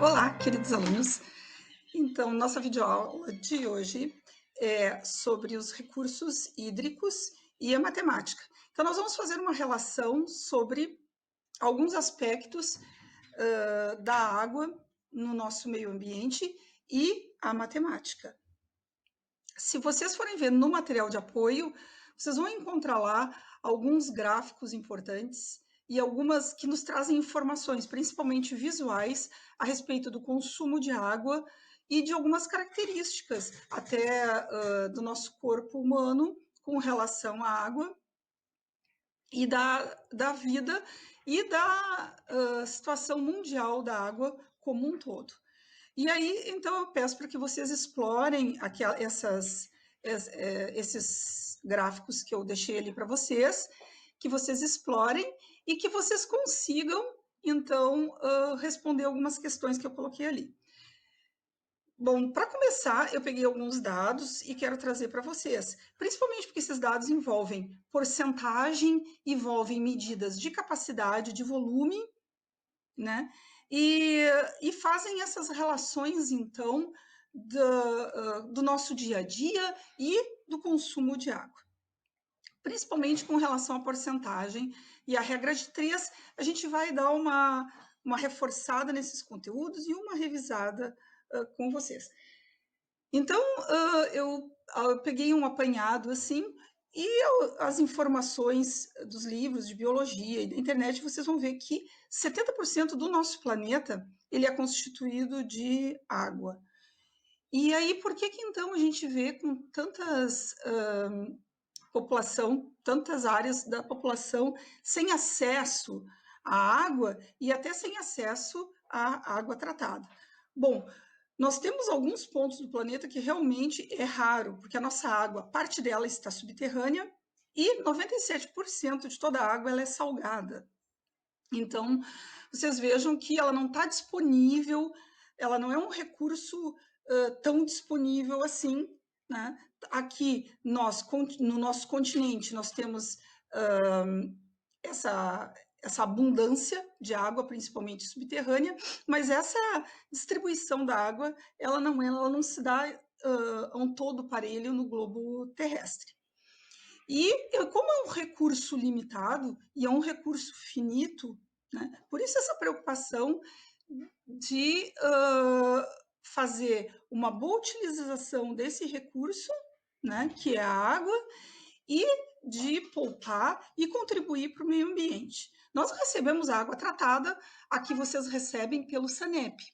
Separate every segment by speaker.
Speaker 1: Olá, queridos alunos. Então, nossa videoaula de hoje é sobre os recursos hídricos e a matemática. Então, nós vamos fazer uma relação sobre alguns aspectos da água no nosso meio ambiente e a matemática. Se vocês forem ver no material de apoio, vocês vão encontrar lá alguns gráficos importantes e algumas que nos trazem informações, principalmente visuais, a respeito do consumo de água e de algumas características até do nosso corpo humano com relação à água e da vida e da situação mundial da água como um todo. E aí, então, eu peço para que vocês explorem esses gráficos que eu deixei ali para vocês, que vocês explorem e que vocês consigam, então, responder algumas questões que eu coloquei ali. Bom, para começar, eu peguei alguns dados e quero trazer para vocês, principalmente porque esses dados envolvem porcentagem, envolvem medidas de capacidade, de volume, né? E fazem essas relações, então, do nosso dia a dia e do consumo de água. Principalmente com relação à porcentagem e a regra de 3, a gente vai dar uma reforçada nesses conteúdos e uma revisada com vocês. Então, eu peguei um apanhado assim, e as informações dos livros de biologia e da internet, vocês vão ver que 70% do nosso planeta ele é constituído de água. E aí, por que então a gente vê com tantas áreas da população sem acesso à água e até sem acesso à água tratada? Bom, nós temos alguns pontos do planeta que realmente é raro, porque a nossa água, parte dela está subterrânea e 97% de toda a água ela é salgada. Então, vocês vejam que ela não está disponível, ela não é um recurso tão disponível assim, né? Aqui, no nosso continente, nós temos essa abundância de água, principalmente subterrânea, mas essa distribuição da água, ela não se dá a um todo parelho no globo terrestre. E como é um recurso limitado e é um recurso finito, né, por isso essa preocupação de fazer uma boa utilização desse recurso, né, que é a água, e de poupar e contribuir para o meio ambiente. Nós recebemos a água tratada, aqui vocês recebem pelo SANEP.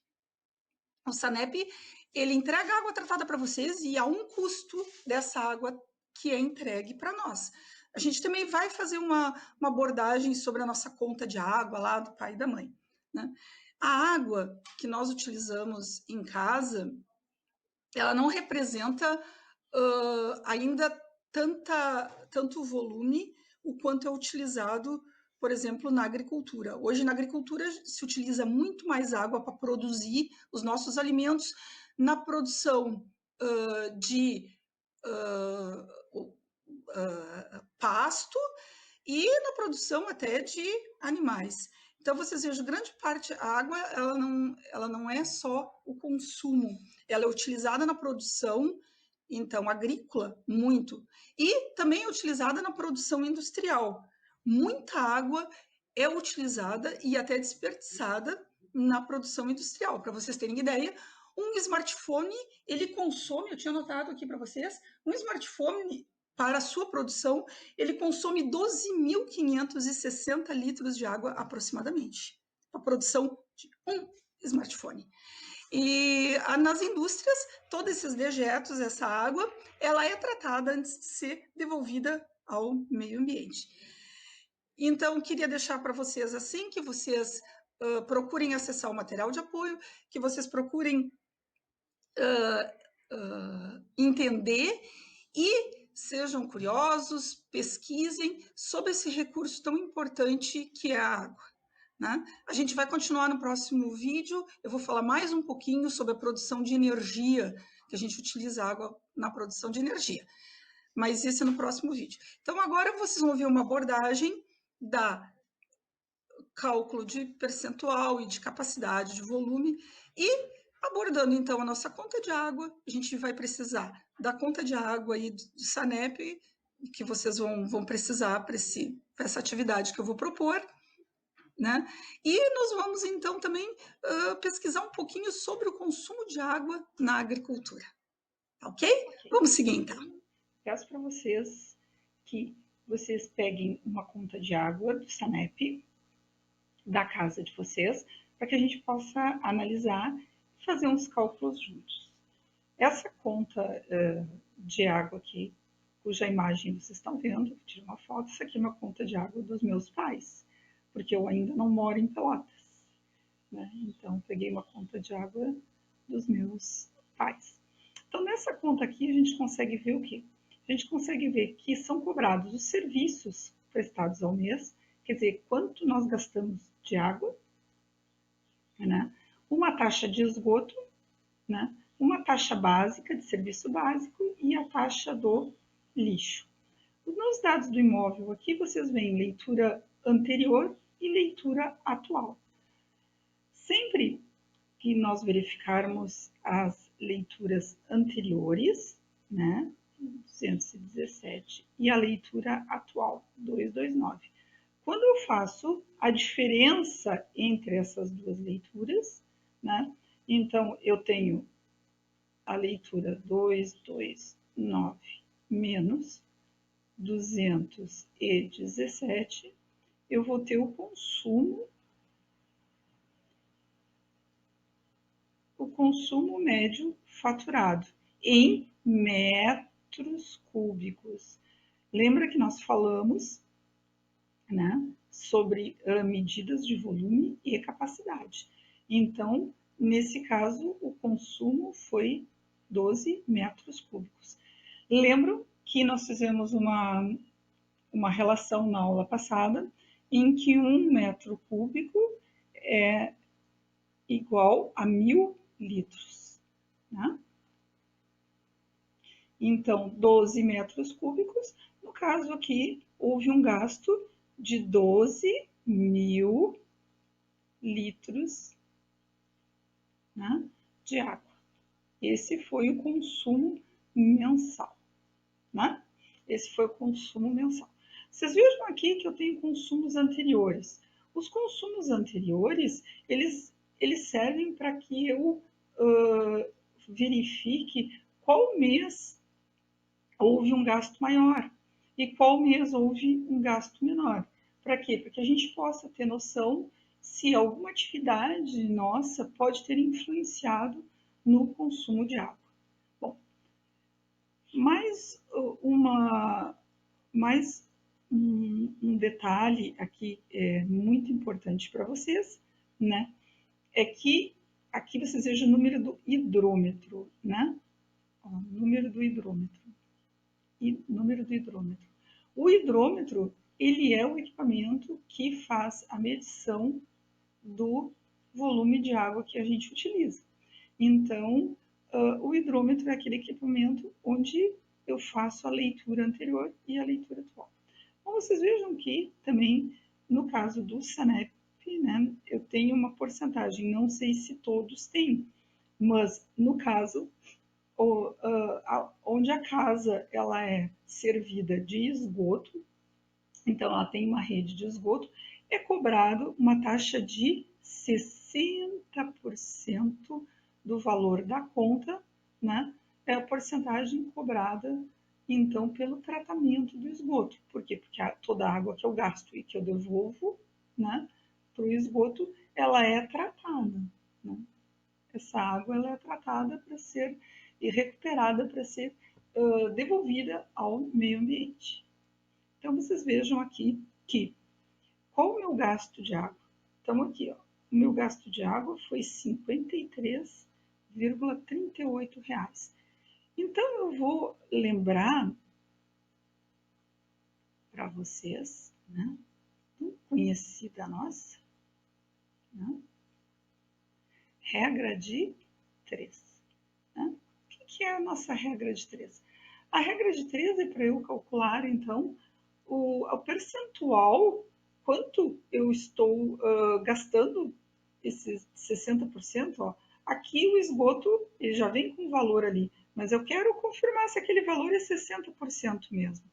Speaker 1: O SANEP, ele entrega a água tratada para vocês e há um custo dessa água que é entregue para nós. A gente também vai fazer uma abordagem sobre a nossa conta de água lá do pai e da mãe, né? A água que nós utilizamos em casa, ela não representa ainda tanto volume o quanto é utilizado, por exemplo, na agricultura. Hoje, na agricultura, se utiliza muito mais água para produzir os nossos alimentos, na produção de pasto e na produção até de animais. Então, vocês vejam, grande parte da água, ela não é só o consumo, ela é utilizada na produção, então, agrícola, muito. E também é utilizada na produção industrial. Muita água é utilizada e até desperdiçada na produção industrial. Para vocês terem ideia, um smartphone, ele consome, eu tinha anotado aqui para vocês, um smartphone para a sua produção, ele consome 12.560 litros de água aproximadamente, a produção de um smartphone. E nas indústrias, todos esses dejetos, essa água, ela é tratada antes de ser devolvida ao meio ambiente. Então, queria deixar para vocês assim, que vocês procurem acessar o material de apoio, que vocês procurem entender e sejam curiosos, pesquisem sobre esse recurso tão importante que é a água. Né? A gente vai continuar no próximo vídeo, eu vou falar mais um pouquinho sobre a produção de energia, que a gente utiliza água na produção de energia, mas isso é no próximo vídeo. Então agora vocês vão ver uma abordagem da cálculo de percentual e de capacidade de volume e abordando então a nossa conta de água, a gente vai precisar da conta de água e do SANEP que vocês vão precisar para essa atividade que eu vou propor, né? E nós vamos então também pesquisar um pouquinho sobre o consumo de água na agricultura, ok? Vamos seguir então.
Speaker 2: Peço para vocês que vocês peguem uma conta de água do SANEP, da casa de vocês, para que a gente possa analisar e fazer uns cálculos juntos. Essa conta de água aqui, cuja imagem vocês estão vendo, tirei uma foto, isso aqui é uma conta de água dos meus pais, porque eu ainda não moro em Pelotas, né? Então, peguei uma conta de água dos meus pais. Então, nessa conta aqui, a gente consegue ver o quê? A gente consegue ver que são cobrados os serviços prestados ao mês, quer dizer, quanto nós gastamos de água, né? Uma taxa de esgoto, né? Uma taxa básica de serviço básico e a taxa do lixo. Nos dados do imóvel aqui, vocês veem leitura anterior e leitura atual. Sempre que nós verificarmos as leituras anteriores, né, 217, e a leitura atual, 229. Quando eu faço a diferença entre essas duas leituras, né, então eu tenho a leitura 229 menos 217, eu vou ter o consumo médio faturado em metros cúbicos. Lembra que nós falamos, né, sobre medidas de volume e capacidade. Então, nesse caso, o consumo foi 12 metros cúbicos. Lembro que nós fizemos uma relação na aula passada em que 1 metro cúbico é igual a 1000 litros. Né? Então, 12 metros cúbicos, no caso aqui, houve um gasto de 12.000 litros, né, de água. Esse foi o consumo mensal. Né? Esse foi o consumo mensal. Vocês vejam aqui que eu tenho consumos anteriores. Os consumos anteriores, eles servem para que eu verifique qual mês houve um gasto maior e qual mês houve um gasto menor. Para quê? Para que a gente possa ter noção se alguma atividade nossa pode ter influenciado no consumo de água. Bom, mais um detalhe aqui muito importante para vocês, né? É que aqui vocês vejam o número do hidrômetro, né? Ó, número do hidrômetro. Número do hidrômetro. O hidrômetro, ele é o equipamento que faz a medição do volume de água que a gente utiliza. Então, o hidrômetro é aquele equipamento onde eu faço a leitura anterior e a leitura atual. Então, vocês vejam que também, no caso do SANEP, né, eu tenho uma porcentagem, não sei se todos têm, mas no caso onde a casa ela é servida de esgoto, então ela tem uma rede de esgoto, é cobrado uma taxa de 60% do valor da conta, né? É a porcentagem cobrada então pelo tratamento do esgoto. Por quê? Porque toda a água que eu gasto e que eu devolvo, né, para o esgoto, ela é tratada. Né? Essa água ela é tratada para ser e recuperada para ser devolvida ao meio ambiente. Então, vocês vejam aqui que qual o meu gasto de água? Então, aqui, ó, o meu gasto de água foi R$ 53,38. Então, eu vou lembrar para vocês, né, conhecida nossa, né, regra de 3. Né? O que é a nossa regra de 3? A regra de 3 é para eu calcular, então, o percentual quanto eu estou gastando esses 60%. Ó. Aqui o esgoto ele já vem com valor ali, mas eu quero confirmar se aquele valor é 60% mesmo.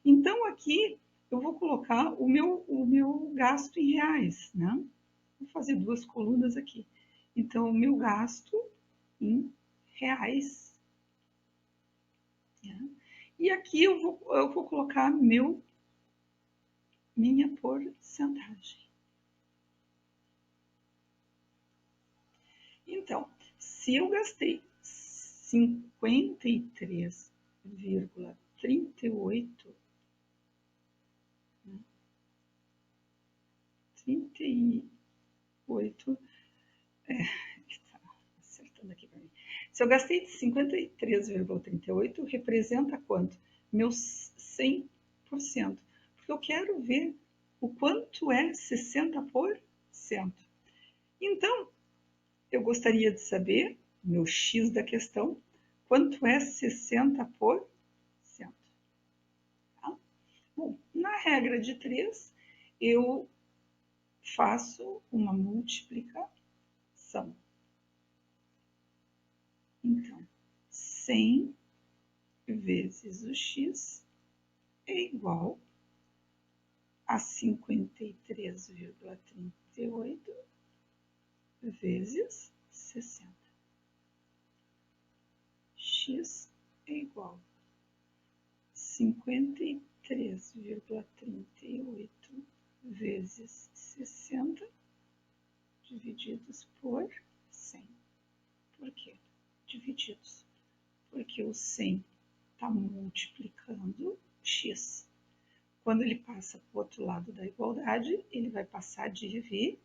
Speaker 2: Então, aqui eu vou colocar o meu gasto em reais, né? Vou fazer duas colunas aqui. Então, o meu gasto em reais. Né? E aqui eu vou colocar minha porcentagem. Então, se eu gastei 53,38, 38, tá acertando aqui para mim. Se eu gastei 53,38, representa quanto? Meus 100%. Porque eu quero ver o quanto é 60%. Então, eu gostaria de saber, meu X da questão, quanto é 60%. Tá? Bom, na regra de 3, eu faço uma multiplicação. Então, 100 vezes o X é igual a 53,38 vezes 60. X é igual a 53,38 vezes 60 divididos por 100. Por quê? Divididos. Porque o 100 está multiplicando x. Quando ele passa para o outro lado da igualdade, ele vai passar dividindo.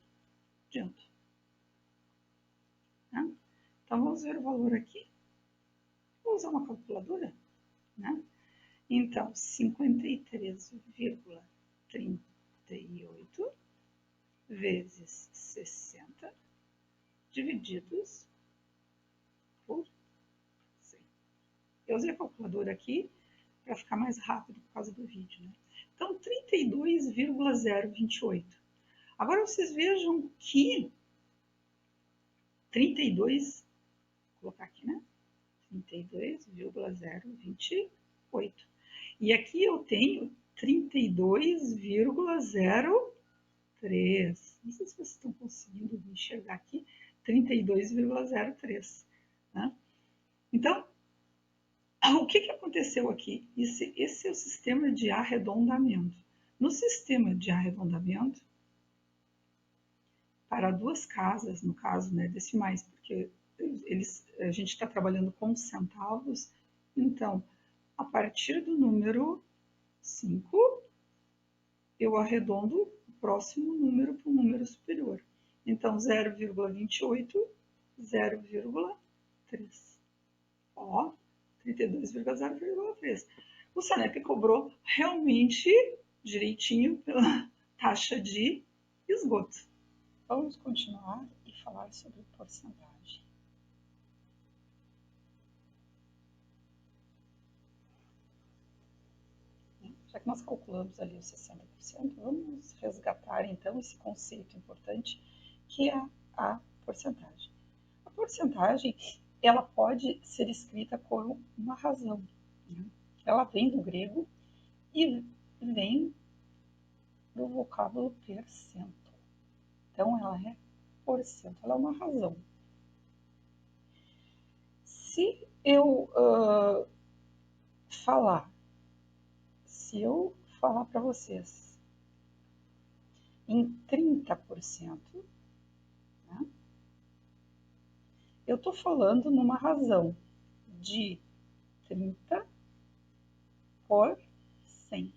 Speaker 2: Né? Então, vamos ver o valor aqui. Vou usar uma calculadora. Né? Então, 53,38 vezes 60 divididos por 100. Eu usei a calculadora aqui para ficar mais rápido por causa do vídeo. Né? Então, 32,028. Agora, vocês vejam que 32, vou colocar aqui, né? 32,028. E aqui eu tenho 32,03. Não sei se vocês estão conseguindo enxergar aqui. 32,03. Né? Então, o que aconteceu aqui? Esse é o sistema de arredondamento. No sistema de arredondamento, para duas casas, no caso, né, decimais, porque a gente está trabalhando com centavos, então, a partir do número 5, eu arredondo o próximo número para o número superior. Então, 0,28, 0,3. Ó, 32,0,3. O Sanep cobrou realmente direitinho pela taxa de esgoto. Vamos continuar e falar sobre porcentagem. Já que nós calculamos ali os 60%, vamos resgatar então esse conceito importante que é a porcentagem. A porcentagem, ela pode ser escrita por uma razão. Né? Ela vem do grego e vem do vocábulo percento. Então, ela é porcento, ela é uma razão. Se eu falar para vocês em 30%, né, eu estou falando numa razão de 30 por 100.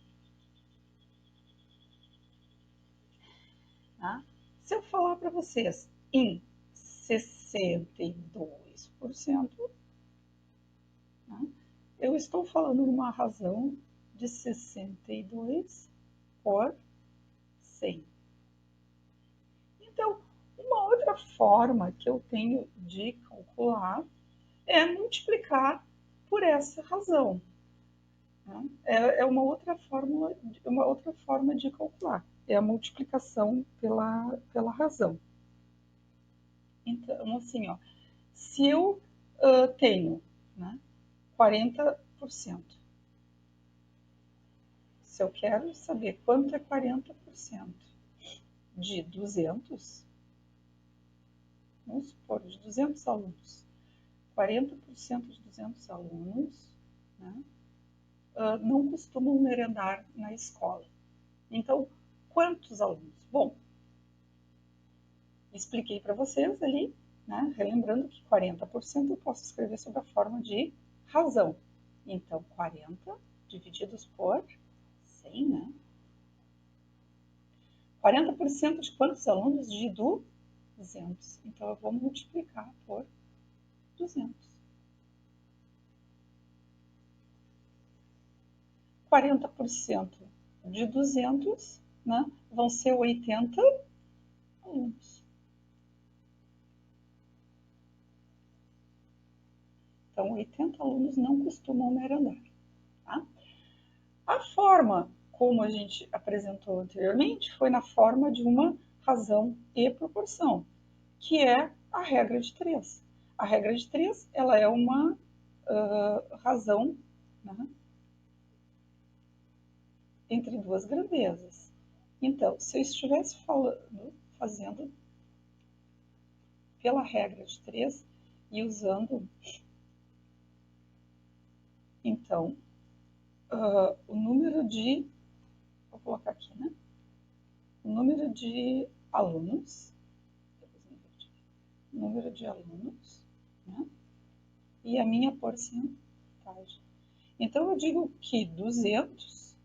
Speaker 2: Tá? Se eu falar para vocês em 62%, né, eu estou falando numa razão de 62 por 100. Então, uma outra forma que eu tenho de calcular é multiplicar por essa razão. Né? É uma outra forma de calcular. é a multiplicação pela razão. Então, assim, ó, se eu tenho, né, 40%, se eu quero saber quanto é 40% de 200, vamos supor, de 200 alunos, 40% de 200 alunos, né, não costumam merendar na escola. Então, quantos alunos? Bom, expliquei para vocês ali, né, relembrando que 40% eu posso escrever sob a forma de razão. Então, 40 divididos por 100, né? 40% de quantos alunos? De 200. Então, eu vou multiplicar por 200. 40% de 200, né, vão ser 80 alunos. Então, 80 alunos não costumam merendar. Tá? A forma como a gente apresentou anteriormente foi na forma de uma razão e proporção, que é a regra de 3. A regra de 3 ela é uma razão, né, entre duas grandezas. Então, se eu estivesse fazendo pela regra de 3 e usando, então, o número de, vou colocar aqui, né? O número de alunos, né? E a minha porcentagem. Então, eu digo que 200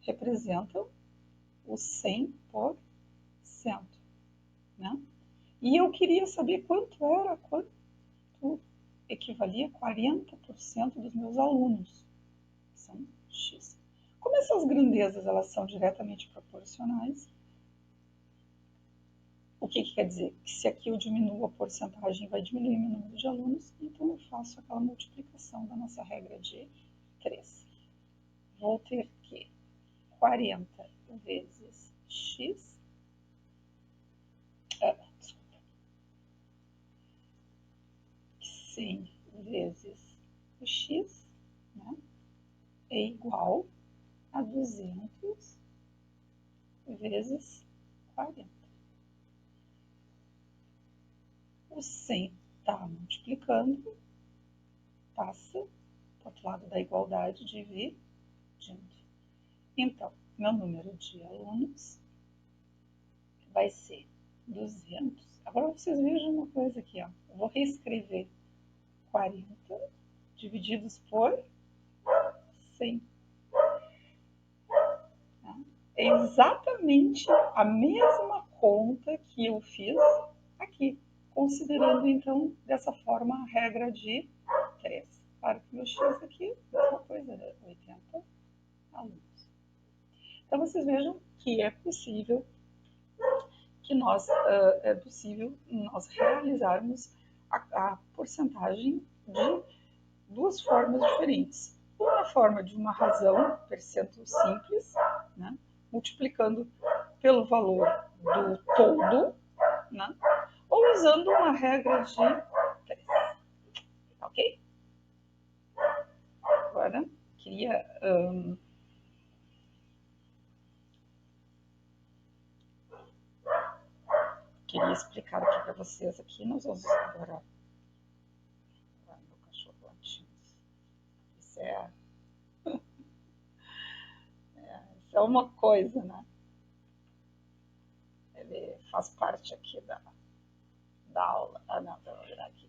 Speaker 2: representam os 100%, né? E eu queria saber quanto equivalia a 40% dos meus alunos. São X. Como essas grandezas elas são diretamente proporcionais, o que quer dizer? Que se aqui eu diminuo a porcentagem, vai diminuir o número de alunos, então eu faço aquela multiplicação da nossa regra de 3. Vou ter que 40 vezes x, 100 vezes o x, né, é igual a 200 vezes 40. O 100 está multiplicando, passa para o outro lado da igualdade, dividindo. Então, meu número de alunos vai ser 200. Agora vocês vejam uma coisa aqui, ó. Eu vou reescrever 40 divididos por 100. Tá? É exatamente a mesma conta que eu fiz aqui, considerando então dessa forma a regra de 3. Claro que meu x aqui é uma coisa, né? 80 alunos. Então vocês vejam que é possível realizarmos a porcentagem de duas formas diferentes. Uma forma de uma razão percentual simples, né, multiplicando pelo valor do todo, né, ou usando uma regra de 3. Ok? Agora, queria explicar aqui para vocês aqui. Nós vamos agora meu cachorro latindo. Isso é uma coisa, né? Ele faz parte aqui da aula. Ah, não, vou virar aqui.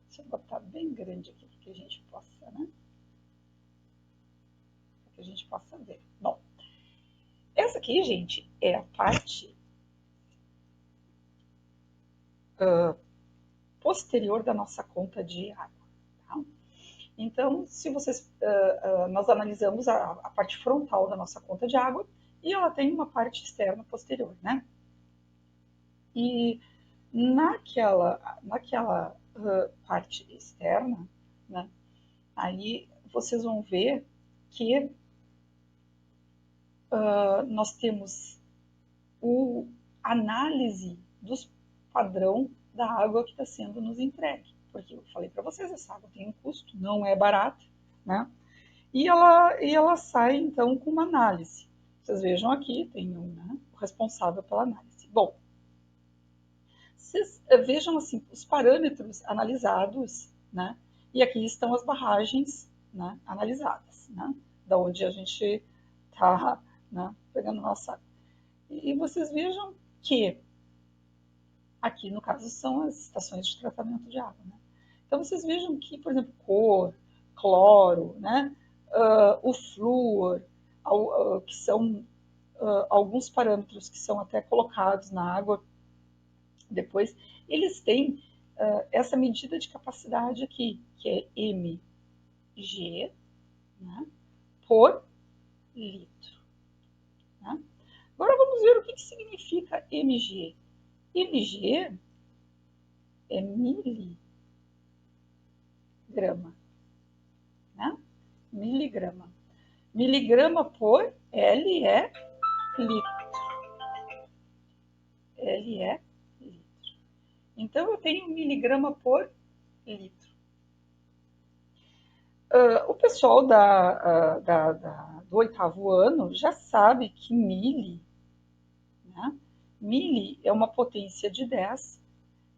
Speaker 2: Deixa eu botar bem grande aqui para que a gente possa, né? Para que a gente possa ver. Bom, essa aqui, gente, é a parte posterior da nossa conta de água. Tá? Então, se vocês, nós analisamos a parte frontal da nossa conta de água e ela tem uma parte externa posterior, né? E naquela parte externa, né, aí vocês vão ver que nós temos a análise dos padrão da água que está sendo nos entregue. Porque eu falei para vocês, essa água tem um custo, não é barata, né? E ela sai, então, com uma análise. Vocês vejam aqui, tem o responsável pela análise. Bom, vocês vejam assim, os parâmetros analisados, né? E aqui estão as barragens, né, analisadas, né? Da onde a gente está, né, pegando nossa. E vocês vejam que aqui, no caso, são as estações de tratamento de água, né? Então, vocês vejam que, por exemplo, cor, cloro, né? O flúor, que são alguns parâmetros que são até colocados na água depois, eles têm essa medida de capacidade aqui, que é mg, né, por litro. Né? Agora vamos ver o que significa mg. mg é miligrama. Né? Miligrama. Miligrama por L é litro. L é litro. Então, eu tenho miligrama por litro. O pessoal do 8º ano já sabe que mili, né? Mili é uma potência de 10,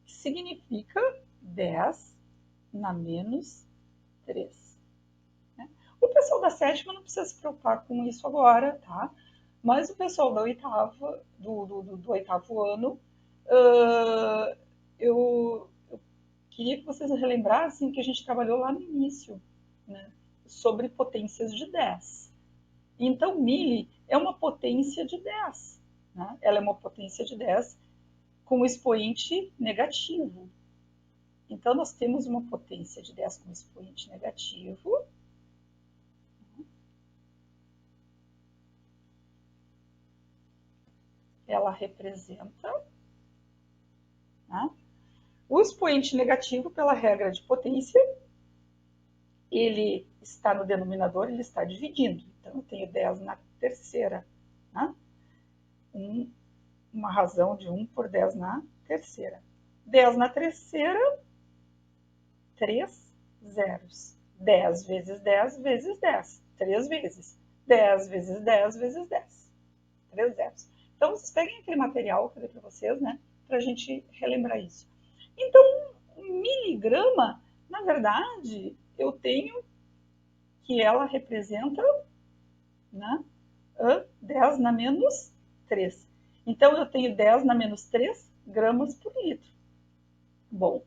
Speaker 2: que significa 10 na menos 3. Né? O pessoal da 7ª não precisa se preocupar com isso agora, tá? Mas o pessoal do 8º ano, eu queria que vocês relembrassem que a gente trabalhou lá no início, né, sobre potências de 10. Então, mili é uma potência de 10. Né? Ela é uma potência de 10 com expoente negativo. Então, nós temos uma potência de 10 com expoente negativo. Ela representa, né, o expoente negativo, pela regra de potência, ele está no denominador, ele está dividindo. Então, eu tenho 10 na terceira. Né? Uma razão de 1 por 10 na terceira. 10 na terceira, 3 zeros. 10 vezes 10 vezes 10. 3 vezes. 10 vezes 10 vezes 10. 3 zeros. Então, vocês peguem aquele material que eu dei para vocês, né? Para a gente relembrar isso. Então, um miligrama, na verdade, eu tenho que ela representa, né, 10 na menos 3. Então, eu tenho 10 na menos 3 gramas por litro. Bom,